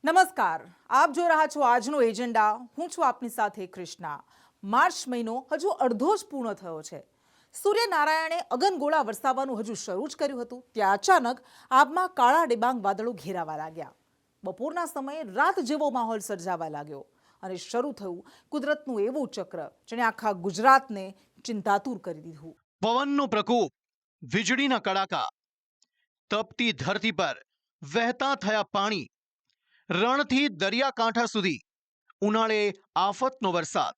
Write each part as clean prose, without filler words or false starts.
નમસ્કાર, આપ જોઈ રહ્યા છો આજનો એજન્ડા. હું છું આપની સાથે કૃષ્ણા. માર્ચ મહિનો હજુ અડધો જ પૂર્ણ થયો છે. સૂર્યનારાયણે અગનગોળા વરસાવવાનું હજુ શરૂ જ કર્યું હતું ત્યાં અચાનક આબમાં કાળા ડિબાંગ વાદળો ઘેરાવા લાગ્યા. બપોરના સમયે રાત જેવો માહોલ સર્જાવા લાગ્યો અને શરૂ થયું કુદરતનું એવું ચક્ર જેણે આખા ગુજરાતને ચિંતાતુર કરી દીધું. પવનનો પ્રકોપ, વીજળીના કડાકા, તપતી ધરતી પર વહેતા થયા પાણી, રણથી દરિયાકાંઠા સુધી ઉનાળે આફતનો વરસાદ.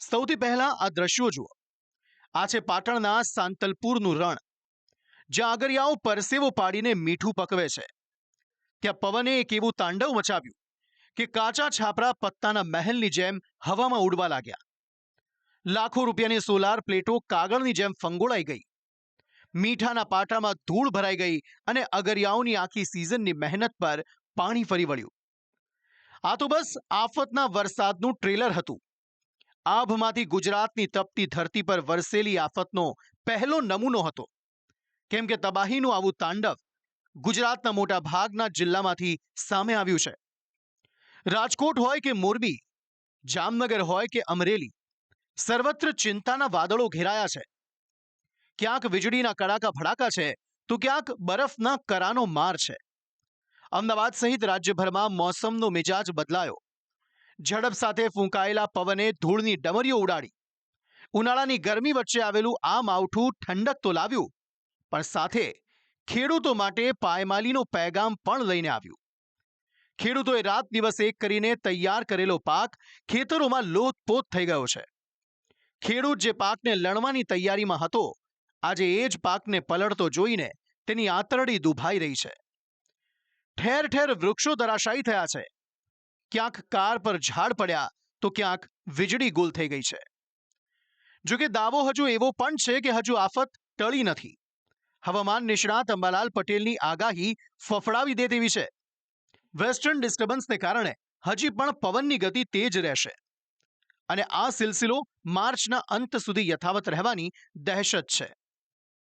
સૌથી પહેલા આ દ્રશ્યો જુઓ. આ છે પાટણના સાંતલપુરનું રણ, જ્યાં આગરિયાઓ પરસેવો પાડીને મીઠું પકવે છે. ત્યાં પવને એક એવું તાંડવ મચાવ્યું કે કાચા છાપરા પત્તાના મહેલની જેમ હવામાં ઉડવા લાગ્યા. લાખો રૂપિયાની સોલાર પ્લેટો કાગળની જેમ ફંગોળાઈ ગઈ. મીઠાના પાટામાં ધૂળ ભરાઈ ગઈ અને અગરિયાઓની આખી સિઝનની મહેનત પર પાણી ફરી વળ્યું. આ તો બસ આફતના વરસાદનું ટ્રેલર હતું. આભમાંથી ગુજરાતની તપતી ધરતી પર વરસેલી આફતનો પહેલો નમૂનો હતો. કેમ કે તબાહીનું આવું તાંડવ ગુજરાતના મોટા ભાગના જિલ્લામાંથી સામે આવ્યું છે. રાજકોટ હોય કે મોરબી, જામનગર હોય કે અમરેલી, સર્વત્ર ચિંતાના વાદળો ઘેરાયા છે. ક્યાંક વીજળીના કડાકા ભડાકા છે તો ક્યાંક બરફના કરાનો માર છે. અમદાવાદ સહિત રાજ્યભરમાં મોસમનો મિજાજ બદલાયો. ઝડપ સાથે ફૂંકાયેલા પવને ધૂળની ડમરીઓ ઉડાડી. ઉનાળાની ગરમી વચ્ચે આવેલું આ માવઠું ઠંડક તો લાવ્યું, પણ સાથે ખેડૂતો માટે પાયમાલીનો પેગામ પણ લઈને આવ્યું. ખેડૂતોએ રાત દિવસ એક કરીને તૈયાર કરેલો પાક ખેતરોમાં લોથપોથ થઈ ગયો છે. ખેડૂત જે પાકને લણવાની તૈયારીમાં હતો, આજે એ જ પાકને પલળતો જોઈને તેની આંતરડી દુભાઈ રહી છે. ઠેર ઠેર વૃક્ષો ધરાશાયી થયા છે. ક્યાંક કાર પર ઝાડ પડ્યા તો ક્યાંક વીજળી ગુલ થઈ ગઈ છે. જોકે દાવો હજુ એવો પણ છે કે હજુ આફત ટળી નથી. હવામાન નિષ્ણાત અંબાલાલ પટેલની આગાહી ફફડાવી દે તેવી છે. વેસ્ટર્ન ડિસ્ટર્બન્સને કારણે હજી પણ પવનની ગતિ તેજ રહેશે અને આ સિલસિલો માર્ચના અંત સુધી યથાવત રહેવાની દહેશત છે.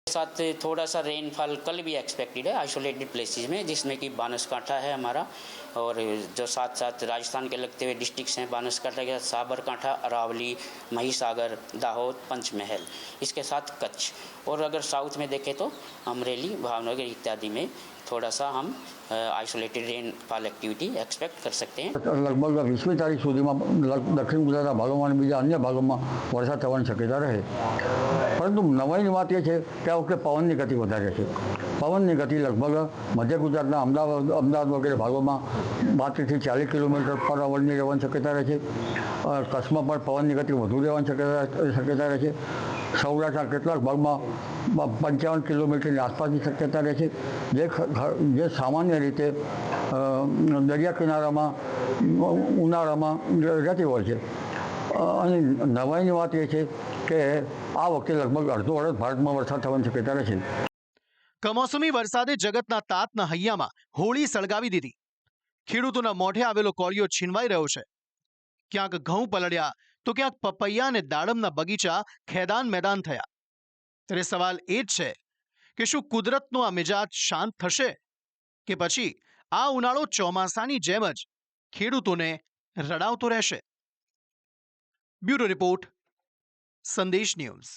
साथ थोड़ा सा रेनफॉल कल भी एक्सपेक्टेड है आइसोलेटेड प्लेसेस में, जिसमें कि बानसकांठा है हमारा, और जो साथ साथ राजस्थान के लगते हुए डिस्ट्रिक्ट्स हैं बानसकांठा के साथ साबरकांठा, अरावली, महिसागर, दाहोद, पंचमहल, इसके साथ कच्छ, और अगर साउथ में देखें तो अमरेली, भावनगर इत्यादि में थोड़ा सा हम आइसोलेटेड रेनफॉल एक्टिविटी एक्सपेक्ट कर सकते हैं. લગભગ 20મી તારીખ સુધીમાં દક્ષિણ ગુજરાતના ભાગોમાં અને બીજા અન્ય ભાગોમાં વરસાદ થવાની શક્યતા રહે. પરંતુ નવાઈની વાત એ છે કે આ વખતે પવનની ગતિ વધારે છે. પવનની ગતિ લગભગ મધ્ય ગુજરાતના અમદાવાદ વગેરે ભાગોમાં 32થી 40 કિલોમીટર પર અવરની રહેવાની શક્યતા રહે છે. કચ્છમાં પણ પવનની ગતિ વધુ રહેવાની શક્યતા રહે છે. સૌરાષ્ટ્રના કેટલાક ભાગમાં 55 કિલોમીટરની આસપાસની શક્યતા રહે છે, જે સામાન્ય રીતે દરિયા કિનારામાં ઉનાળામાં રહેતી હોય છે. અને નવાઈની વાત એ છે કે આ વખતે લગભગ અડધો અડધ ભારતમાં વરસાદ થવાની શક્યતા રહે છે. કમોસમી વરસાદે જગતના તાતના હૈયામાં હોળી સળગાવી દીધી. ખેડૂતોના મોઢે આવેલો કોળિયો છીનવાઈ રહ્યો છે. ક્યાંક ઘઉં પલળ્યા તો ક્યાંક પપૈયા અને દાડમના બગીચા ખેદાન મેદાન થયા. ત્યારે સવાલ એ જ છે કે શું કુદરતનો આ મિજાજ શાંત થશે કે પછી આ ઉનાળો ચોમાસાની જેમ જ ખેડૂતોને રડાવતો રહેશે? બ્યુરો રિપોર્ટ, સંદેશ ન્યૂઝ.